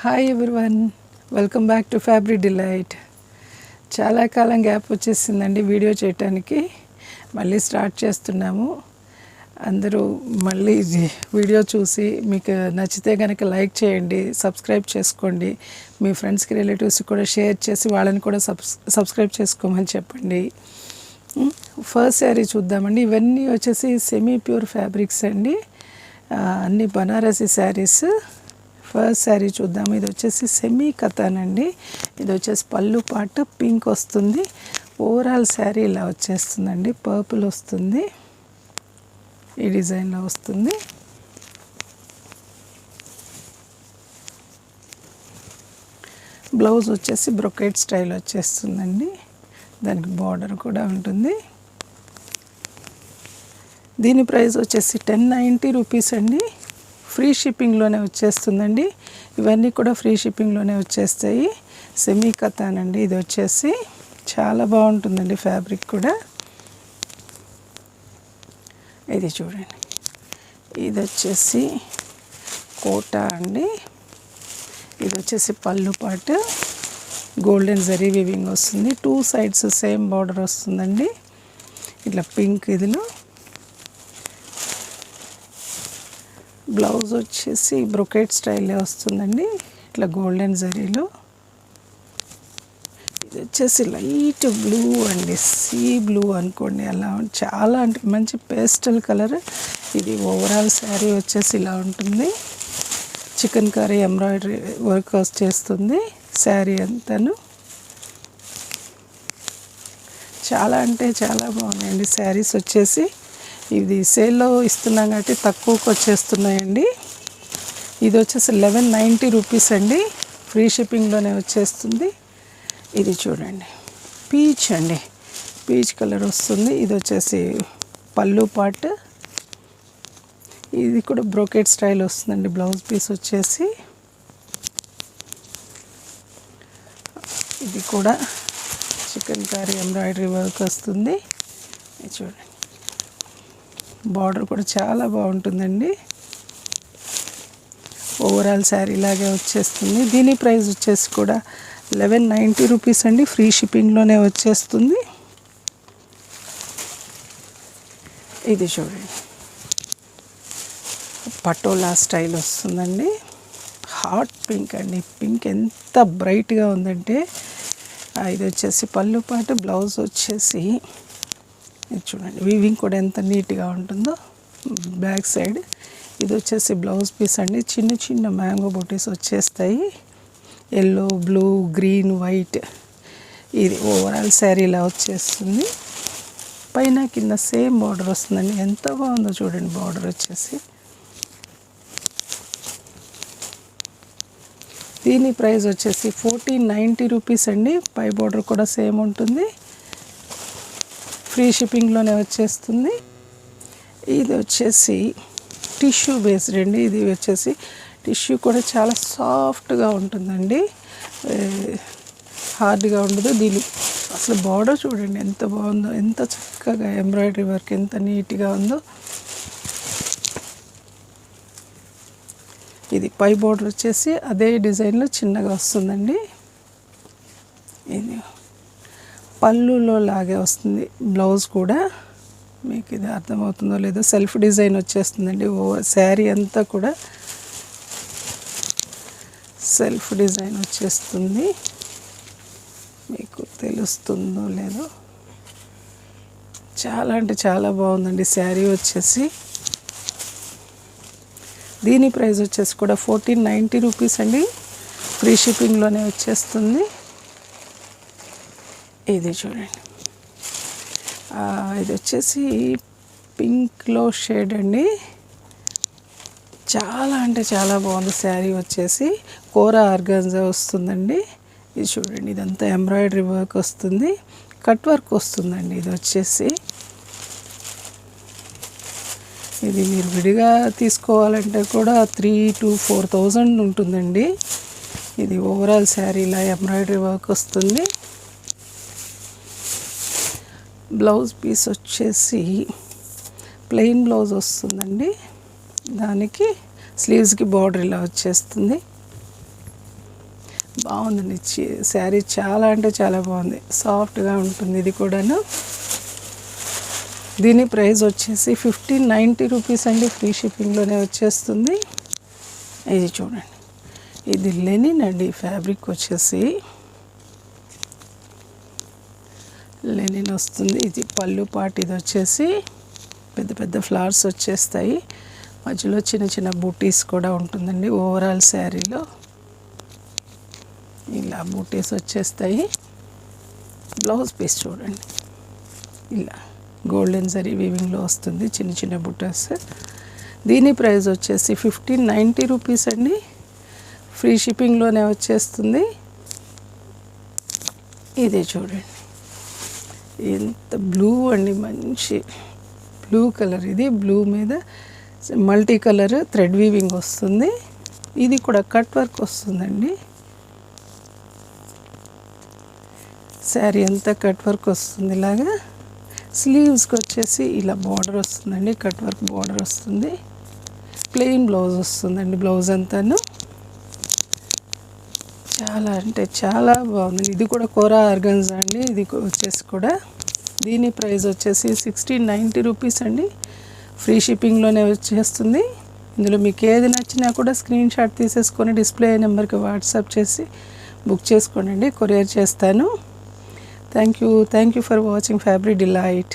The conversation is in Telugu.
Hi everyone, welcome back to fabric delight. చాలా కాలం గ్యాప్ వచ్చేసిందండి వీడియో చేయటానికి. మళ్ళీ స్టార్ట్ చేస్తున్నాము. అందరూ మళ్ళీ వీడియో చూసి మీకు నచ్చితే కనుక లైక్ చేయండి, సబ్స్క్రైబ్ చేసుకోండి. మీ ఫ్రెండ్స్కి రిలేటివ్స్కి కూడా షేర్ చేసి వాళ్ళని కూడా సబ్స్క్రైబ్ చేసుకోమని చెప్పండి. ఫస్ట్ శారీ చూద్దామండి. ఇవన్నీ వచ్చేసి సెమీ ప్యూర్ ఫ్యాబ్రిక్స్ అండి, అన్ని బనారసి శారీస్. ఫస్ట్ శారీ చూద్దాము. ఇది వచ్చేసి సెమీ కథాన్ అండి. ఇది వచ్చేసి పళ్ళు పాటు పింక్ వస్తుంది. ఓవరాల్ శారీ ఇలా వచ్చేస్తుందండి. పర్పుల్ వస్తుంది, ఈ డిజైన్లో వస్తుంది. బ్లౌజ్ వచ్చేసి బ్రొకెట్ స్టైల్ వచ్చేస్తుందండి. దానికి బార్డర్ కూడా ఉంటుంది. దీని ప్రైస్ వచ్చేసి 1090 రూపీస్ అండి. ఫ్రీ షిప్పింగ్లోనే వచ్చేస్తుందండి. ఇవన్నీ కూడా ఫ్రీ షిప్పింగ్లోనే వచ్చేస్తాయి. సెమీ కథాన్ అండి. ఇది వచ్చేసి చాలా బాగుంటుందండి ఫ్యాబ్రిక్ కూడా. ఇది చూడండి, ఇది వచ్చేసి కోటా అండి. ఇది వచ్చేసి పళ్ళు పాటు గోల్డెన్ జరీ వీవింగ్ వస్తుంది. 2 సైడ్స్ సేమ్ బార్డర్ వస్తుందండి. ఇట్లా పింక్ ఇదిలో. బ్లౌజ్ వచ్చేసి బ్రొకెట్ స్టైల్లో వస్తుందండి, ఇట్లా గోల్డెన్ జరీలో. ఇది వచ్చేసి లైట్ బ్లూ అండి, సీ బ్లూ అనుకోండి. అలా చాలా అంటే మంచి పేస్టల్ కలర్. ఇది ఓవరాల్ శారీ వచ్చేసి ఇలా ఉంటుంది. చికెన్ కర్రీ ఎంబ్రాయిడరీ వర్క్ చేస్తుంది శారీ అంతాను. చాలా అంటే చాలా బాగున్నాయండి శారీస్ వచ్చేసి. ఇది సేల్లో ఇస్తున్నాం కాబట్టి తక్కువకి వచ్చేస్తున్నాయండి. ఇది వచ్చేసి 1190 రూపీస్ అండి. ఫ్రీ షిప్పింగ్లోనే వచ్చేస్తుంది. ఇది చూడండి, పీచ్ అండి, పీచ్ కలర్ వస్తుంది. ఇది వచ్చేసి పళ్ళు పార్ట్. ఇది కూడా బ్రోకెట్ స్టైల్ వస్తుందండి. బ్లౌజ్ పీస్ వచ్చేసి ఇది కూడా చికెన్ కర్రీ ఎంబ్రాయిడరీ వర్క్ వస్తుంది. ఇది చూడండి, బార్డర్ కూడా చాలా బాగుంటుందండి. ఓవరాల్ శారీ ఇలాగే వచ్చేస్తుంది. దీని ప్రైస్ వచ్చేసి కూడా 1190 రూపీస్ అండి. ఫ్రీ షిప్పింగ్లోనే వచ్చేస్తుంది. ఇది చూడండి, పటోలా స్టైల్ వస్తుందండి. హాట్ పింక్ అండి. పింక్ ఎంత బ్రైట్గా ఉందంటే. ఇది వచ్చేసి పళ్ళు పాటు, బ్లౌజ్ వచ్చేసి ఇది చూడండి, వీవింగ్ కూడా ఎంత నీట్గా ఉంటుందో బ్యాక్ సైడ్. ఇది వచ్చేసి బ్లౌజ్ పీస్ అండి. చిన్న చిన్న మ్యాంగో బూటీస్ వచ్చేస్తాయి, ఎల్లో, బ్లూ, గ్రీన్, వైట్. ఇది ఓవరాల్ శారీ ఇలా వచ్చేస్తుంది. పైన కింద సేమ్ బార్డర్ వస్తుందండి. ఎంత బాగుందో చూడండి బార్డర్ వచ్చేసి. దీని ప్రైస్ వచ్చేసి 1490 రూపీస్ అండి. పై బార్డర్ కూడా సేమ్ ఉంటుంది. ఫ్రీ షిప్పింగ్లోనే వచ్చేస్తుంది. ఇది వచ్చేసి టిష్యూ బేస్డ్ అండి. ఇది వచ్చేసి టిష్యూ కూడా చాలా సాఫ్ట్గా ఉంటుందండి, హార్డ్గా ఉండదు. దీని అసలు బార్డర్ చూడండి ఎంత బాగుందో, ఎంత చక్కగా ఎంబ్రాయిడరీ వర్క్ ఎంత నీట్గా ఉందో. ఇది పై బార్డర్ వచ్చేసి అదే డిజైన్లో చిన్నగా వస్తుందండి. ఇది పళ్ళులో లాగే వస్తుంది బ్లౌజ్ కూడా. మీకు ఇది అర్థమవుతుందో లేదో, సెల్ఫ్ డిజైన్ వచ్చేస్తుందండి. శారీ అంతా కూడా సెల్ఫ్ డిజైన్ వచ్చేస్తుంది. మీకు తెలుస్తుందో లేదో, చాలా అంటే చాలా బాగుందండి శారీ వచ్చేసి. దీని ప్రైస్ వచ్చేసి కూడా 1490 రూపీస్ అండి. ఫ్రీ షిప్పింగ్లోనే వచ్చేస్తుంది. ఇది చూడండి, ఇది వచ్చేసి పింక్లో షేడ్ అండి. చాలా అంటే చాలా బాగుంది శారీ వచ్చేసి. కోరా ఆర్గాన్జా వస్తుందండి. ఇది చూడండి, ఇదంతా ఎంబ్రాయిడరీ వర్క్ వస్తుంది, కట్ వర్క్ వస్తుందండి. ఇది వచ్చేసి ఇది మీరు విడిగా తీసుకోవాలంటే కూడా 3000 to 4000 ఉంటుందండి. ఇది ఓవరాల్ శారీ ఇలా ఎంబ్రాయిడరీ వర్క్ వస్తుంది. బ్లౌజ్ పీస్ వచ్చేసి ప్లెయిన్ బ్లౌజ్ వస్తుందండి. దానికి స్లీవ్స్కి బార్డర్ ఇలా వచ్చేస్తుంది. బాగుందండి. శారీ చాలా అంటే చాలా బాగుంది, సాఫ్ట్గా ఉంటుంది. ఇది కూడాను దీని ప్రైస్ వచ్చేసి 1590 రూపీస్ అండి, ఫ్రీ షిప్పింగ్లోనే వచ్చేస్తుంది. ఇది చూడండి, ఇది లెనిన్ అండి, ఫ్యాబ్రిక్ వచ్చేసి లెనిన్ వస్తుంది. ఇది పళ్ళు పాటు, ఇది వచ్చేసి పెద్ద పెద్ద ఫ్లవర్స్ వచ్చేస్తాయి, మధ్యలో చిన్న చిన్న బూటీస్ కూడా ఉంటుందండి. ఓవరాల్ శారీలో ఇలా బూటీస్ వచ్చేస్తాయి. బ్లౌజ్ పీస్ చూడండి, ఇలా గోల్డెన్ జరీ వీవింగ్లో వస్తుంది, చిన్న చిన్న బూటీస్. దీని ప్రైస్ వచ్చేసి 1590 రూపీస్ అండి, ఫ్రీ షిప్పింగ్లోనే వచ్చేస్తుంది. ఇదే చూడండి, ఎంత బ్లూ అండి, మంచి బ్లూ కలర్. ఇది బ్లూ మీద మల్టీ కలర్ థ్రెడ్ వీవింగ్ వస్తుంది. ఇది కూడా కట్ వర్క్ వస్తుందండి, శారీ అంతా కట్ వర్క్ వస్తుంది. ఇలాగా స్లీవ్స్కి వచ్చేసి ఇలా బార్డర్ వస్తుందండి, కట్ వర్క్ బార్డర్ వస్తుంది. ప్లెయిన్ బ్లౌజ్ వస్తుందండి, బ్లౌజ్ అంతాను చాలా అంటే చాలా బాగుంది. ఇది కూడా కోరా ఆర్గన్జా అండి, ఇది వచ్చేసి కూడా. దీని ప్రైస్ వచ్చేసి 1690 రూపీస్ అండి, ఫ్రీ షిప్పింగ్లోనే వచ్చేస్తుంది. ఇందులో మీకు ఏది నచ్చినా కూడా స్క్రీన్ షాట్ తీసేసుకొని డిస్ప్లే నెంబర్కి వాట్సాప్ చేసి బుక్ చేసుకోండి, కొరియర్ చేస్తాను. Thank you for watching fabric delight.